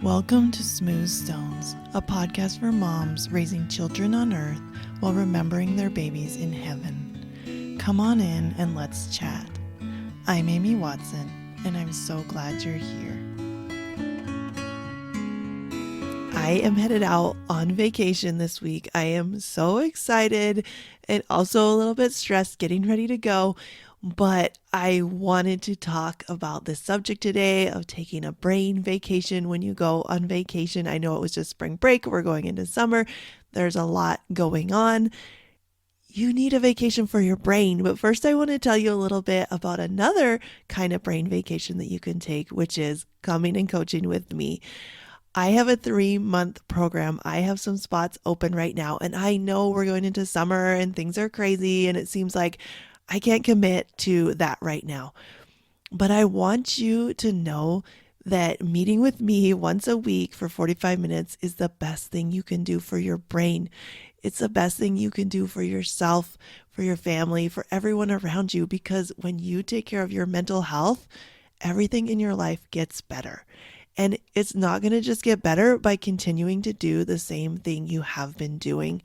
Welcome to Smooth Stones, a podcast for moms raising children on earth while remembering their babies in heaven. Come on in and let's chat. I'm Amy Watson, and I'm so glad you're here. I am headed out on vacation this week. I am so excited and also a little bit stressed getting ready to go. But I wanted to talk about this subject today of taking a brain vacation when you go on vacation. I know it was just spring break. We're going into summer. There's a lot going on. You need a vacation for your brain. But first, I want to tell you a little bit about another kind of brain vacation that you can take, which is coming and coaching with me. I have a 3-month program. I have some spots open right now, and I know we're going into summer and things are crazy, and it seems like I can't commit to that right now. But I want you to know that meeting with me once a week for 45 minutes is the best thing you can do for your brain. It's the best thing you can do for yourself, for your family, for everyone around you, because when you take care of your mental health, everything in your life gets better. And it's not going to just get better by continuing to do the same thing you have been doing.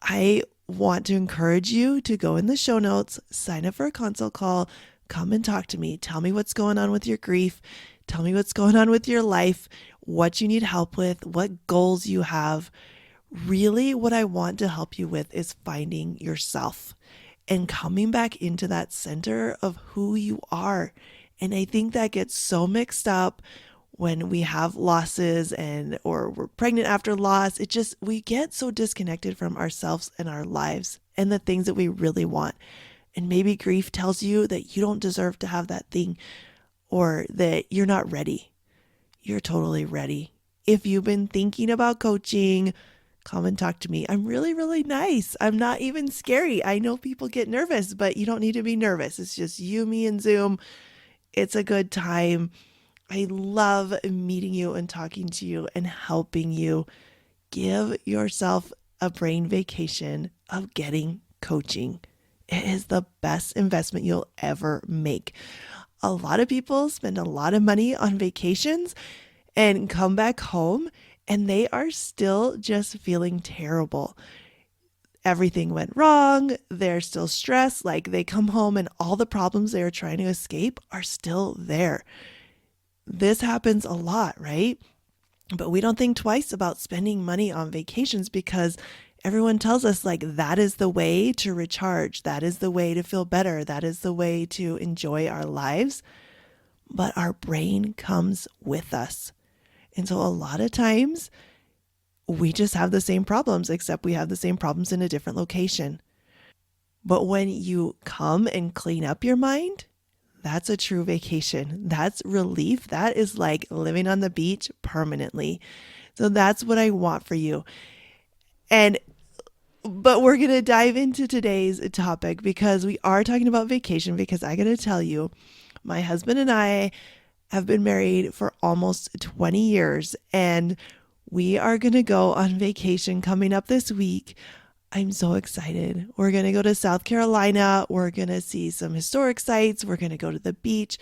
I want to encourage you to go in the show notes, sign up for a consult call, come and talk to me. Tell me what's going on with your grief. Tell me what's going on with your life, what you need help with, what goals you have. Really, what I want to help you with is finding yourself and coming back into that center of who you are. And I think that gets so mixed up when we have losses or we're pregnant after loss. We get so disconnected from ourselves and our lives and the things that we really want. And maybe grief tells you that you don't deserve to have that thing or that you're not ready. You're totally ready. If you've been thinking about coaching, come and talk to me. I'm really, really nice. I'm not even scary. I know people get nervous, but you don't need to be nervous. It's just you, me, and Zoom. It's a good time. I love meeting you and talking to you and helping you. Give yourself a brain vacation of getting coaching. It is the best investment you'll ever make. A lot of people spend a lot of money on vacations and come back home and they are still just feeling terrible. Everything went wrong. They're still stressed. Like they come home and all the problems they were trying to escape are still there. This happens a lot, right? But we don't think twice about spending money on vacations because everyone tells us like that is the way to recharge. That is the way to feel better. That is the way to enjoy our lives. But our brain comes with us. And so a lot of times we just have the same problems, except we have the same problems in a different location. But when you come and clean up your mind, that's a true vacation. That's relief. That is like living on the beach permanently. So that's what I want for you. But we're going to dive into today's topic because we are talking about vacation, because I got to tell you, my husband and I have been married for almost 20 years and we are going to go on vacation coming up this week. I'm so excited. We're going to go to South Carolina. We're going to see some historic sites. We're going to go to the beach.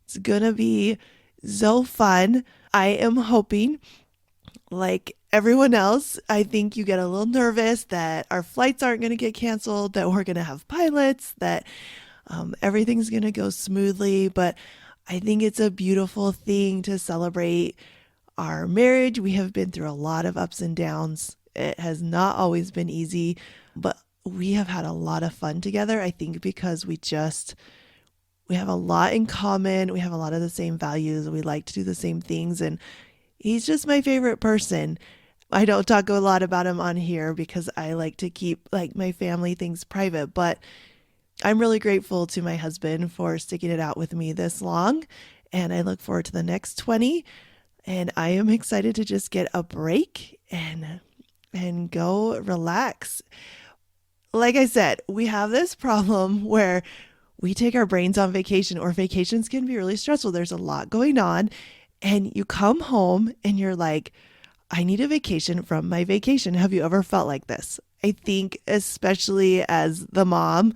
It's going to be so fun. I am hoping, like everyone else, I think you get a little nervous that our flights aren't going to get canceled, that we're going to have pilots, that everything's going to go smoothly. But I think it's a beautiful thing to celebrate our marriage. We have been through a lot of ups and downs. It has not always been easy, but we have had a lot of fun together. I think because we have a lot in common. We have a lot of the same values. We like to do the same things. And he's just my favorite person. I don't talk a lot about him on here because I like to keep like my family things private, but I'm really grateful to my husband for sticking it out with me this long. And I look forward to the next 20. And I am excited to just get a break and go relax. Like I said, we have this problem where we take our brains on vacation, or vacations can be really stressful. There's a lot going on and you come home and you're like, I need a vacation from my vacation. Have you ever felt like this? I think especially as the mom,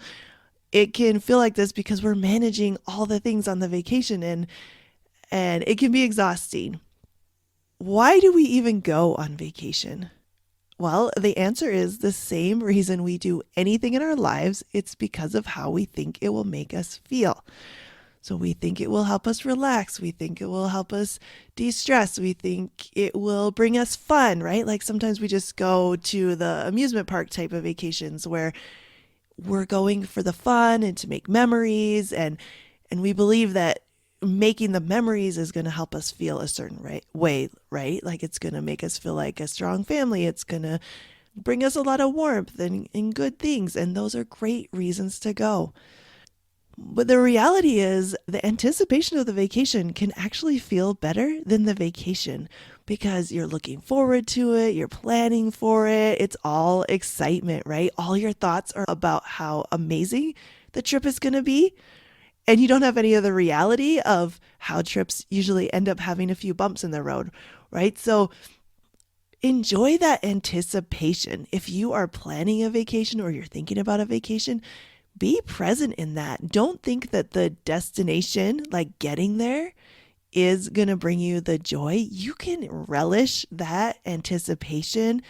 it can feel like this because we're managing all the things on the vacation and it can be exhausting. Why do we even go on vacation? Well, the answer is the same reason we do anything in our lives. It's because of how we think it will make us feel. So we think it will help us relax. We think it will help us de stress. We think it will bring us fun, right? Like sometimes we just go to the amusement park type of vacations where we're going for the fun and to make memories, and we believe that making the memories is going to help us feel a certain way, right? Like it's going to make us feel like a strong family. It's going to bring us a lot of warmth and good things. And those are great reasons to go. But the reality is, the anticipation of the vacation can actually feel better than the vacation because you're looking forward to it, you're planning for it. It's all excitement, right? All your thoughts are about how amazing the trip is going to be. And you don't have any of the reality of how trips usually end up having a few bumps in the road, right? So enjoy that anticipation. If you are planning a vacation or you're thinking about a vacation, be present in that. Don't think that the destination, like getting there, is going to bring you the joy. You can relish that anticipation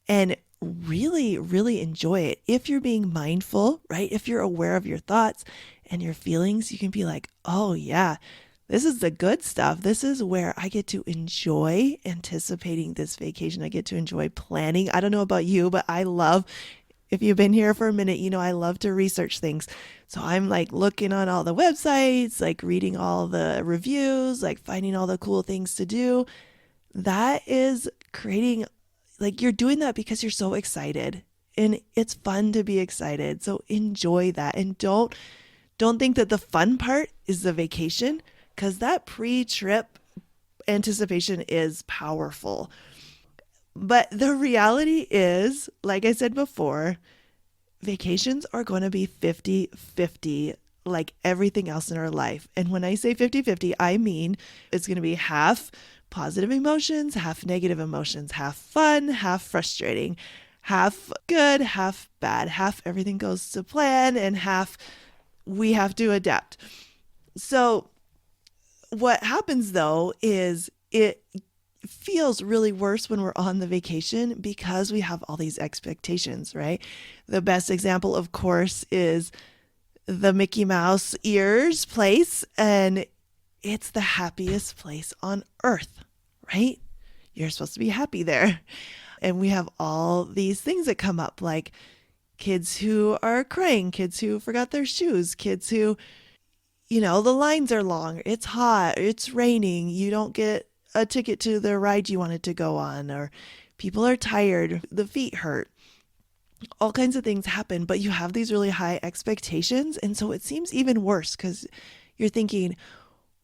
and really, really enjoy it. If you're being mindful, right? If you're aware of your thoughts and your feelings, you can be like, oh, yeah, this is the good stuff. This is where I get to enjoy anticipating this vacation. I get to enjoy planning. I don't know about you, but I love, if you've been here for a minute, you know, I love to research things. So I'm like looking on all the websites, like reading all the reviews, like finding all the cool things to do. That is creating, like, you're doing that because you're so excited, and it's fun to be excited. So enjoy that, and don't think that the fun part is the vacation, because that pre-trip anticipation is powerful. But the reality is, like I said before, vacations are going to be 50-50, like everything else in our life. And when I say 50-50, I mean it's going to be half positive emotions, half negative emotions, half fun, half frustrating, half good, half bad, half everything goes to plan, and half we have to adapt. So what happens though is it feels really worse when we're on the vacation because we have all these expectations, right? The best example, of course, is the Mickey Mouse ears place, and it's the happiest place on earth, right? You're supposed to be happy there. And we have all these things that come up, like kids who are crying, kids who forgot their shoes, kids who, you know, the lines are long, it's hot, it's raining, you don't get a ticket to the ride you wanted to go on, or people are tired, the feet hurt. All kinds of things happen, but you have these really high expectations. And so it seems even worse because you're thinking,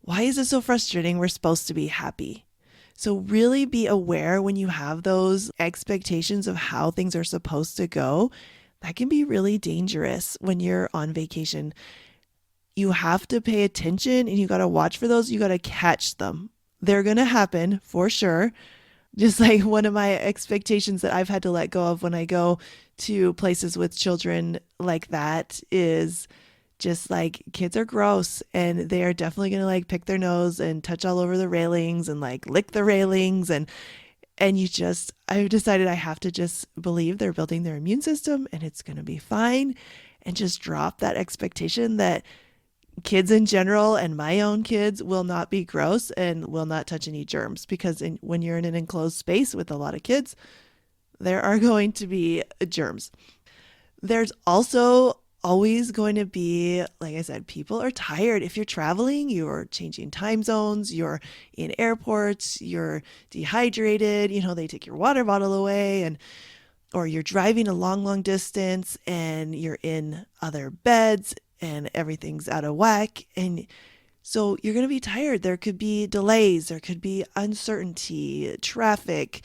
why is it so frustrating? We're supposed to be happy. So really be aware when you have those expectations of how things are supposed to go. That can be really dangerous when you're on vacation. You have to pay attention, and you got to watch for those. You got to catch them. They're going to happen for sure. Just like one of my expectations that I've had to let go of when I go to places with children like that is just like, kids are gross, and they are definitely going to like pick their nose and touch all over the railings and like lick the railings. And I've decided I have to just believe they're building their immune system and it's going to be fine, and just drop that expectation that kids in general and my own kids will not be gross and will not touch any germs, because when you're in an enclosed space with a lot of kids, there are going to be germs. There's also always going to be, like I said, people are tired. If you're traveling, you're changing time zones, you're in airports, you're dehydrated, you know, they take your water bottle away, and or you're driving a long, long distance and you're in other beds and everything's out of whack. And so you're going to be tired. There could be delays, there could be uncertainty, traffic,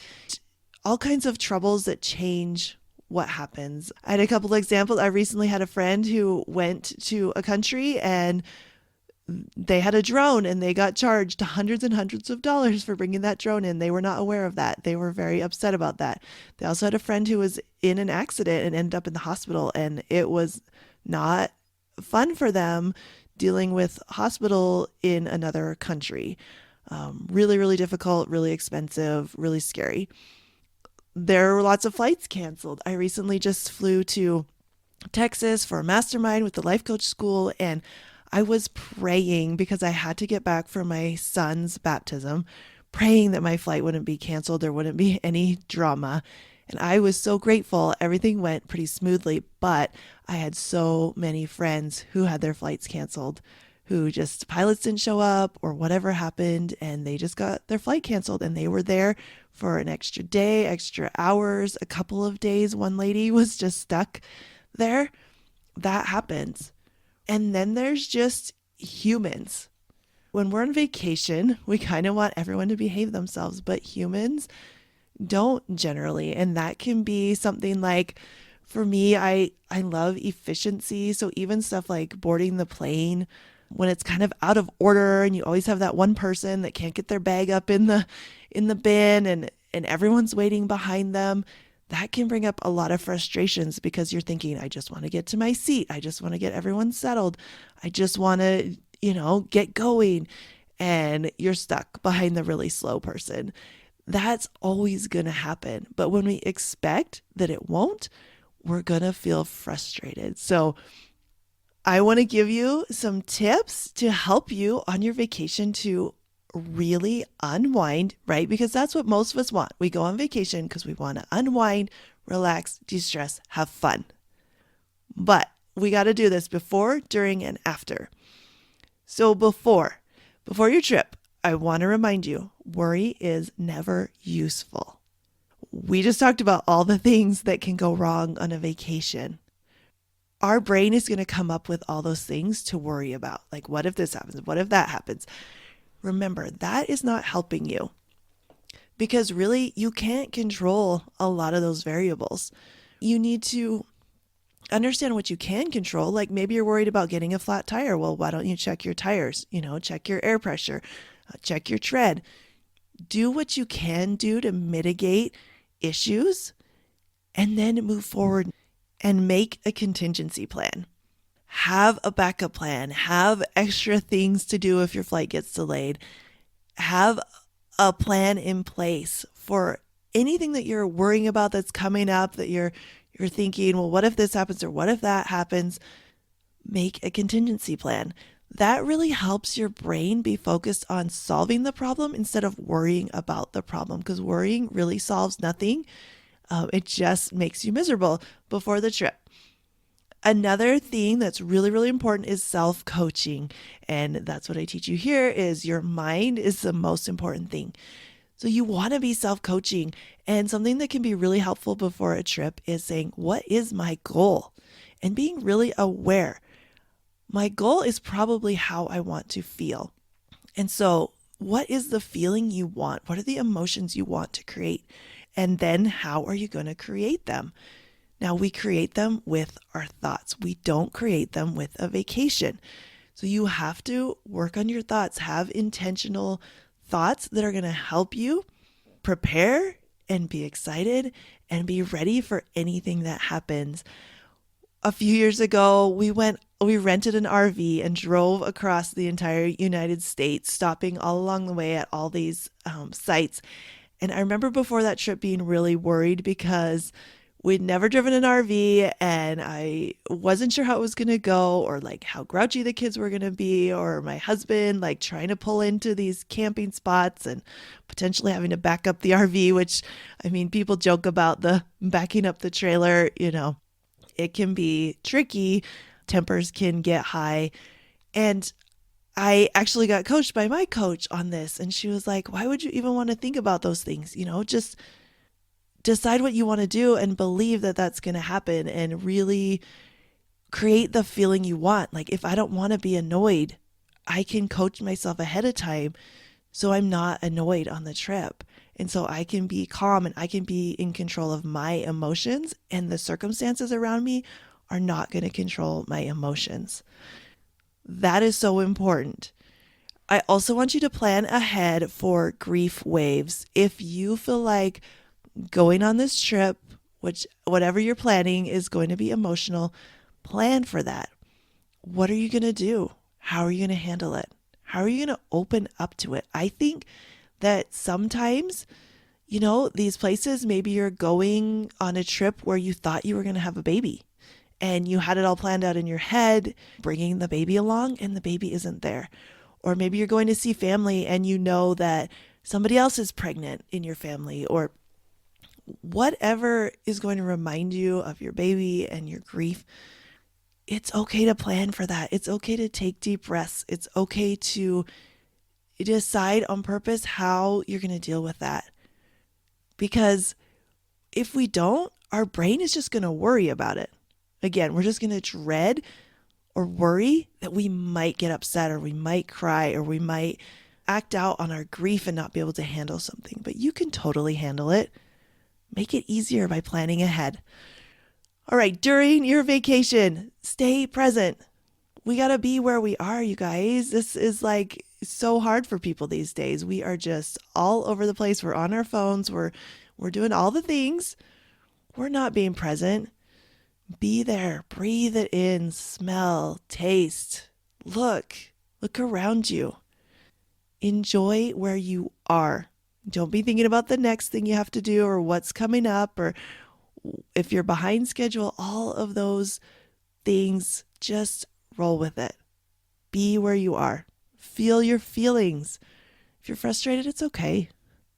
all kinds of troubles that change what happens. I had a couple of examples. I recently had a friend who went to a country and they had a drone, and they got charged hundreds and hundreds of dollars for bringing that drone in. They were not aware of that. They were very upset about that. They also had a friend who was in an accident and ended up in the hospital, and it was not fun for them dealing with hospital in another country. Really, really difficult, really expensive, really scary. There were lots of flights canceled. I recently just flew to Texas for a mastermind with the life coach school, and I was praying because I had to get back for my son's baptism, praying that my flight wouldn't be canceled, there wouldn't be any drama. And I was so grateful. Everything went pretty smoothly, but I had so many friends who had their flights canceled, who just pilots didn't show up or whatever happened, and they just got their flight canceled, and they were there for an extra day, extra hours, a couple of days. One lady was just stuck there. That happens. And then there's just humans. When we're on vacation, we kind of want everyone to behave themselves, but humans don't generally. And that can be something like, for me, I love efficiency. So even stuff like boarding the plane, when it's kind of out of order and you always have that one person that can't get their bag up in the bin, and everyone's waiting behind them, that can bring up a lot of frustrations because you're thinking, I just want to get to my seat. I just want to get everyone settled. I just want to, get going. And you're stuck behind the really slow person. That's always going to happen. But when we expect that it won't, we're going to feel frustrated. So I want to give you some tips to help you on your vacation to really unwind, right? Because that's what most of us want. We go on vacation because we want to unwind, relax, de-stress, have fun. But we got to do this before, during, and after. So before your trip, I want to remind you, worry is never useful. We just talked about all the things that can go wrong on a vacation. Our brain is going to come up with all those things to worry about. Like, what if this happens? What if that happens? Remember, that is not helping you because really you can't control a lot of those variables. You need to understand what you can control. Like maybe you're worried about getting a flat tire. Well, why don't you check your tires? Check your air pressure, check your tread. Do what you can do to mitigate issues and then move forward and make a contingency plan. Have a backup plan. Have extra things to do if your flight gets delayed. Have a plan in place for anything that you're worrying about that's coming up, that you're thinking, well, what if this happens or what if that happens? Make a contingency plan. That really helps your brain be focused on solving the problem instead of worrying about the problem, because worrying really solves nothing. It just makes you miserable before the trip. Another thing that's really, really important is self-coaching. And that's what I teach you here is your mind is the most important thing. So you want to be self-coaching. And something that can be really helpful before a trip is saying, what is my goal? And being really aware. My goal is probably how I want to feel. And so what is the feeling you want? What are the emotions you want to create? And then how are you going to create them? Now, we create them with our thoughts. We don't create them with a vacation. So you have to work on your thoughts, have intentional thoughts that are going to help you prepare and be excited and be ready for anything that happens. A few years ago, we rented an RV and drove across the entire United States, stopping all along the way at all these sites. And I remember before that trip being really worried because we'd never driven an RV and I wasn't sure how it was going to go or like how grouchy the kids were going to be, or my husband like trying to pull into these camping spots and potentially having to back up the RV, which I mean, people joke about the backing up the trailer, it can be tricky. Tempers can get high. And I actually got coached by my coach on this. And she was like, why would you even want to think about those things? Just decide what you want to do and believe that that's going to happen and really create the feeling you want. Like if I don't want to be annoyed, I can coach myself ahead of time so I'm not annoyed on the trip. And so I can be calm and I can be in control of my emotions, and the circumstances around me are not going to control my emotions. That is so important. I also want you to plan ahead for grief waves. If you feel like going on this trip, which whatever you're planning is going to be emotional, plan for that. What are you going to do? How are you going to handle it? How are you going to open up to it? I think that sometimes, these places, maybe you're going on a trip where you thought you were going to have a baby and you had it all planned out in your head, bringing the baby along, and the baby isn't there. Or maybe you're going to see family and you know that somebody else is pregnant in your family, or whatever is going to remind you of your baby and your grief. It's okay to plan for that. It's okay to take deep breaths. It's okay to decide on purpose how you're going to deal with that. Because if we don't, our brain is just going to worry about it. Again, we're just going to dread or worry that we might get upset, or we might cry, or we might act out on our grief and not be able to handle something. But you can totally handle it. Make it easier by planning ahead. All right, during your vacation, stay present. We got to be where we are, you guys. This is like so hard for people these days. We are just all over the place. We're on our phones. We're doing all the things. We're not being present. Be there. Breathe it in. Smell. Taste. Look around you. Enjoy where you are. Don't be thinking about the next thing you have to do, or what's coming up, or if you're behind schedule. All of those things, just roll with it. Be where you are. Feel your feelings. If you're frustrated, it's okay.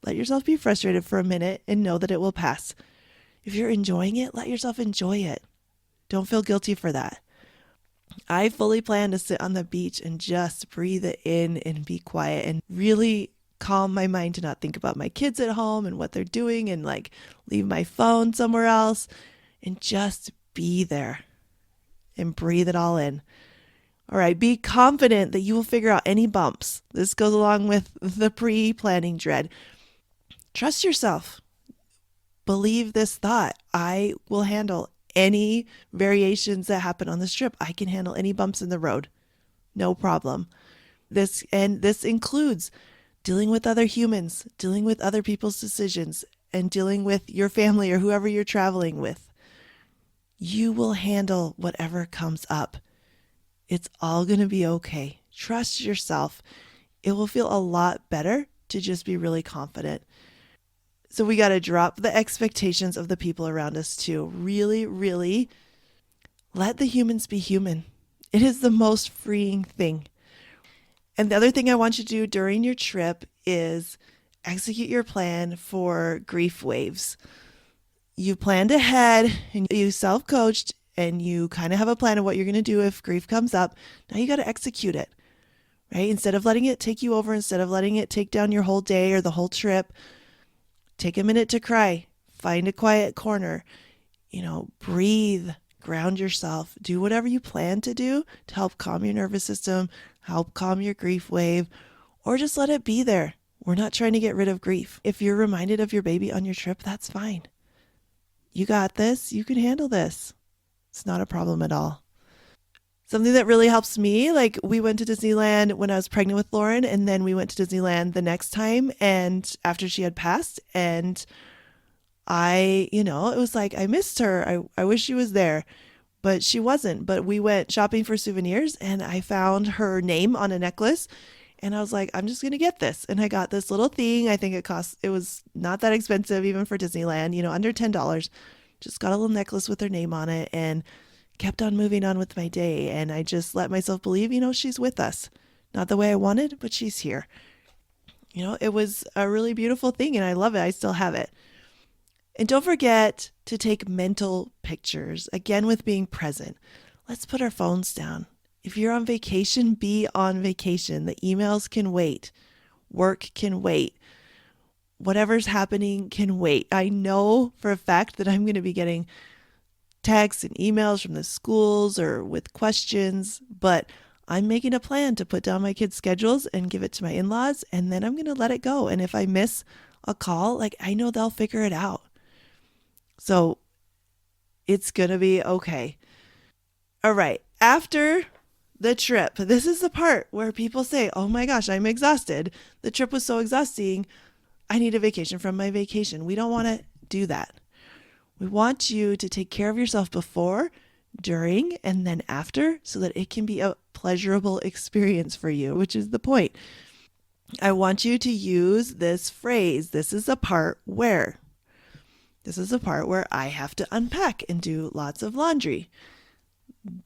Let yourself be frustrated for a minute and know that it will pass. If you're enjoying it, let yourself enjoy it. Don't feel guilty for that. I fully plan to sit on the beach and just breathe it in and be quiet and really calm my mind to not think about my kids at home and what they're doing, and like leave my phone somewhere else and just be there and breathe it all in. All right, be confident that you will figure out any bumps. This goes along with the pre-planning dread. Trust yourself. Believe this thought. I will handle any variations that happen on this trip. I can handle any bumps in the road. No problem. This includes dealing with other humans, dealing with other people's decisions, and dealing with your family or whoever you're traveling with. You will handle whatever comes up. It's all going to be okay. Trust yourself. It will feel a lot better to just be really confident. So we got to drop the expectations of the people around us too. Really, really let the humans be human. It is the most freeing thing. And the other thing I want you to do during your trip is execute your plan for grief waves. You planned ahead and you self-coached and you kind of have a plan of what you're going to do if grief comes up. Now you got to execute it, right? Instead of letting it take you over, instead of letting it take down your whole day or the whole trip, take a minute to cry, find a quiet corner, breathe, ground yourself, do whatever you plan to do to help calm your nervous system, help calm your grief wave, or just let it be there. We're not trying to get rid of grief. If you're reminded of your baby on your trip, that's fine. You got this. You can handle this. It's not a problem at all. Something that really helps me, like we went to Disneyland when I was pregnant with Lauren, and then we went to Disneyland the next time and after she had passed, and it was like I missed her. I wish she was there, but she wasn't. But we went shopping for souvenirs and I found her name on a necklace, and I was like, I'm just going to get this. And I got this little thing. I think it was not that expensive even for Disneyland, under $10. Just got a little necklace with her name on it and kept on moving on with my day. And I just let myself believe, she's with us. Not the way I wanted, but she's here. It was a really beautiful thing and I love it. I still have it. And don't forget to take mental pictures, again, with being present. Let's put our phones down. If you're on vacation, be on vacation. The emails can wait. Work can wait. Whatever's happening can wait. I know for a fact that I'm going to be getting texts and emails from the schools or with questions, but I'm making a plan to put down my kids' schedules and give it to my in-laws, and then I'm going to let it go. And if I miss a call, I know they'll figure it out. So it's going to be okay. All right. After the trip, this is the part where people say, oh my gosh, I'm exhausted. The trip was so exhausting. I need a vacation from my vacation. We don't want to do that. We want you to take care of yourself before, during, and then after so that it can be a pleasurable experience for you, which is the point. I want you to use this phrase. This is the part where. This is the part where I have to unpack and do lots of laundry.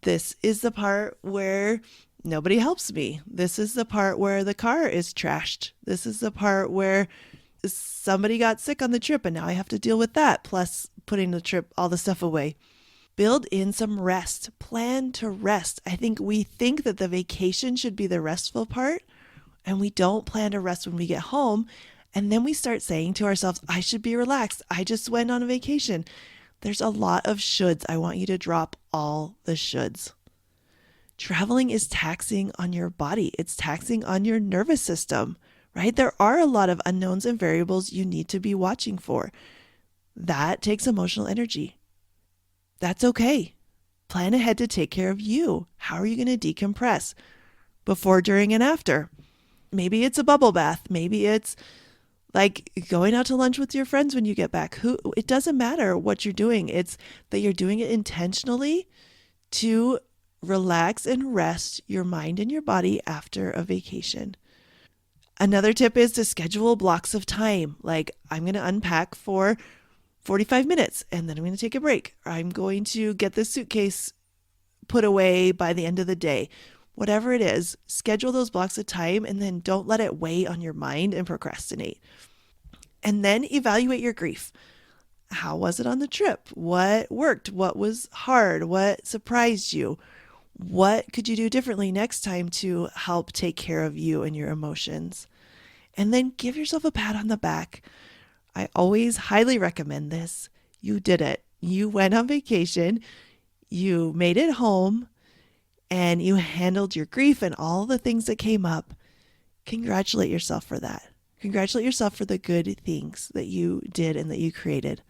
This is the part where nobody helps me. This is the part where the car is trashed. This is the part where somebody got sick on the trip and now I have to deal with that, plus putting the trip, all the stuff away. Build in some rest. Plan to rest. I think we think that the vacation should be the restful part, and we don't plan to rest when we get home. And then we start saying to ourselves, I should be relaxed. I just went on a vacation. There's a lot of shoulds. I want you to drop all the shoulds. Traveling is taxing on your body. It's taxing on your nervous system, right? There are a lot of unknowns and variables you need to be watching for. That takes emotional energy. That's okay. Plan ahead to take care of you. How are you going to decompress? Before, during, and after. Maybe it's a bubble bath. Maybe it's like going out to lunch with your friends when you get back. It doesn't matter what you're doing. It's that you're doing it intentionally to relax and rest your mind and your body after a vacation. Another tip is to schedule blocks of time. Like, I'm going to unpack for 45 minutes and then I'm going to take a break. I'm going to get this suitcase put away by the end of the day. Whatever it is, schedule those blocks of time and then don't let it weigh on your mind and procrastinate. And then evaluate your grief. How was it on the trip? What worked? What was hard? What surprised you? What could you do differently next time to help take care of you and your emotions? And then give yourself a pat on the back. I always highly recommend this. You did it. You went on vacation. You made it home. And you handled your grief and all the things that came up. Congratulate yourself for that. Congratulate yourself for the good things that you did and that you created.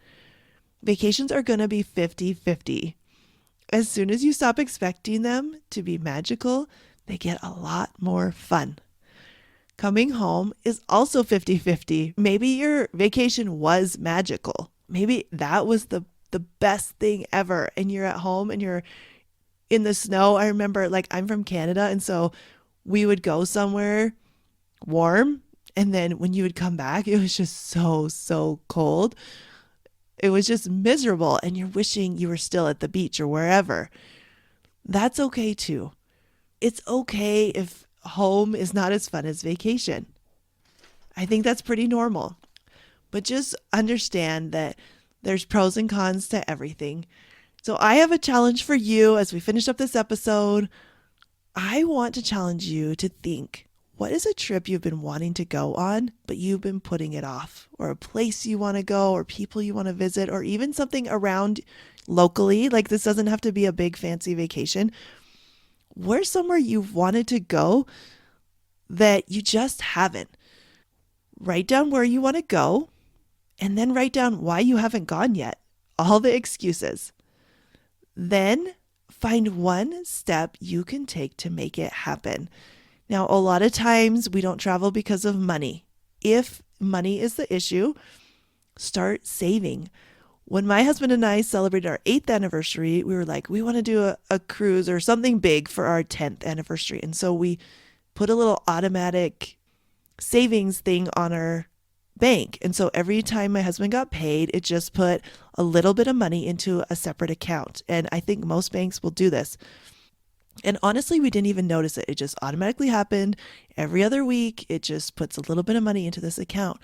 Vacations are going to be 50-50. As soon as you stop expecting them to be magical, they get a lot more fun. Coming home is also 50-50. Maybe your vacation was magical. Maybe that was the best thing ever. And you're at home and you're in the snow. I remember, like, I'm from Canada, and so we would go somewhere warm, and then when you would come back, it was just so cold. It was just miserable, and you're wishing you were still at the beach or wherever. That's okay too. It's okay if home is not as fun as vacation. I think that's pretty normal. But just understand that there's pros and cons to everything. So I have a challenge for you as we finish up this episode. I want to challenge you to think, what is a trip you've been wanting to go on, but you've been putting it off? Or a place you want to go, or people you want to visit, or even something around locally. Like, this doesn't have to be a big fancy vacation. Where's somewhere you've wanted to go that you just haven't? Write down where you want to go, and then write down why you haven't gone yet. All the excuses. Then find one step you can take to make it happen. Now, a lot of times we don't travel because of money. If money is the issue, start saving. When my husband and I celebrated our 8th anniversary, we were like, we want to do a cruise or something big for our 10th anniversary. And so we put a little automatic savings thing on our bank. And so every time my husband got paid, it just put a little bit of money into a separate account. And I think most banks will do this. And honestly, we didn't even notice it. It just automatically happened. Every other week, it just puts a little bit of money into this account.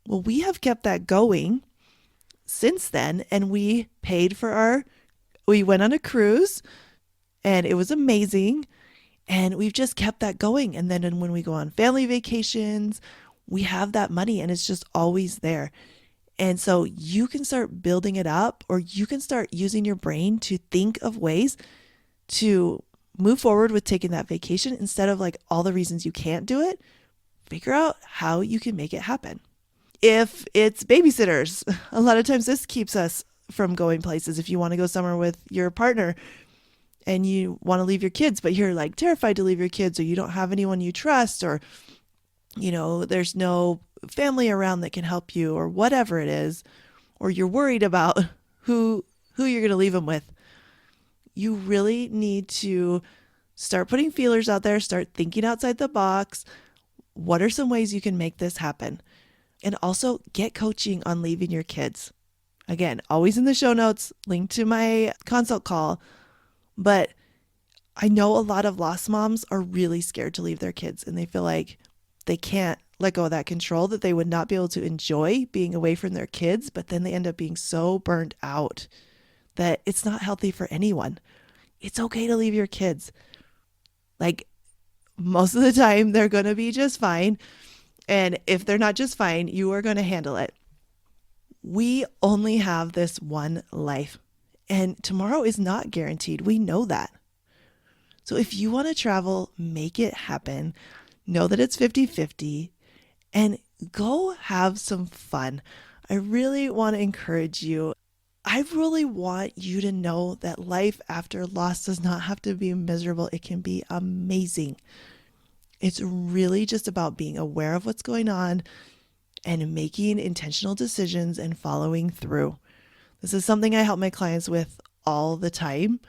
Well, we have kept that going since then. And we went on a cruise and it was amazing. And we've just kept that going. And then when we go on family vacations, we have that money and it's just always there. And so you can start building it up, or you can start using your brain to think of ways to move forward with taking that vacation instead of like all the reasons you can't do it. Figure out how you can make it happen. If it's babysitters, a lot of times this keeps us from going places. If you want to go somewhere with your partner and you want to leave your kids, but you're like terrified to leave your kids, or you don't have anyone you trust, or there's no family around that can help you, or whatever it is, or you're worried about who you're going to leave them with. You really need to Start putting feelers out there, start thinking outside the box. What are some ways you can make this happen? And also get coaching on leaving your kids. Again, always in the show notes, link to my consult call. But I know a lot of lost moms are really scared to leave their kids and they feel like they can't let go of that control, that they would not be able to enjoy being away from their kids, but then they end up being so burnt out that it's not healthy for anyone. It's okay to leave your kids. Like most of the time, they're going to be just fine. And if they're not just fine, you are going to handle it. We only have this one life, and tomorrow is not guaranteed. We know that. So if you want to travel, make it happen. Know that it's 50-50 and go have some fun. I really want to encourage you. I really want you to know that life after loss does not have to be miserable. It can be amazing. It's really just about being aware of what's going on and making intentional decisions and following through. This is something I help my clients with all the time.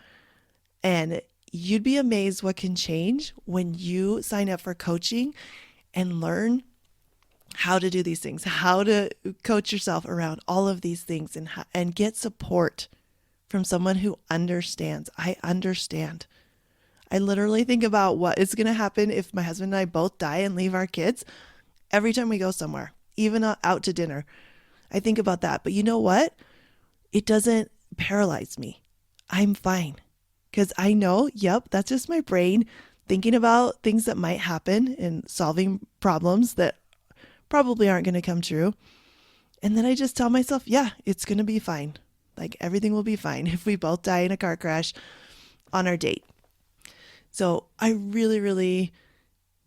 And you'd be amazed what can change when you sign up for coaching and learn how to do these things, how to coach yourself around all of these things and get support from someone who understands. I understand. I literally think about what is going to happen if my husband and I both die and leave our kids every time we go somewhere, even out to dinner. I think about that. But you know what? It doesn't paralyze me. I'm fine because I know, yep, that's just my brain thinking about things that might happen and solving problems that probably aren't going to come true. And then I just tell myself, yeah, it's going to be fine. Like everything will be fine if we both die in a car crash on our date. So I really, really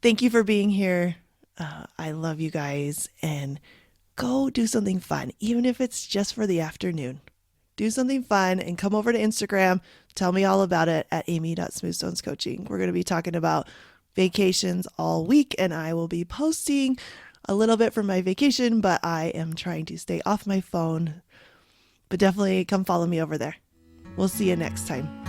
thank you for being here. I love you guys, and go do something fun, even if it's just for the afternoon. Do something fun and come over to Instagram. Tell me all about it at amy.smoothstonescoaching. We're going to be talking about vacations all week, and I will be posting a little bit from my vacation, but I am trying to stay off my phone. But definitely come follow me over there. We'll see you next time.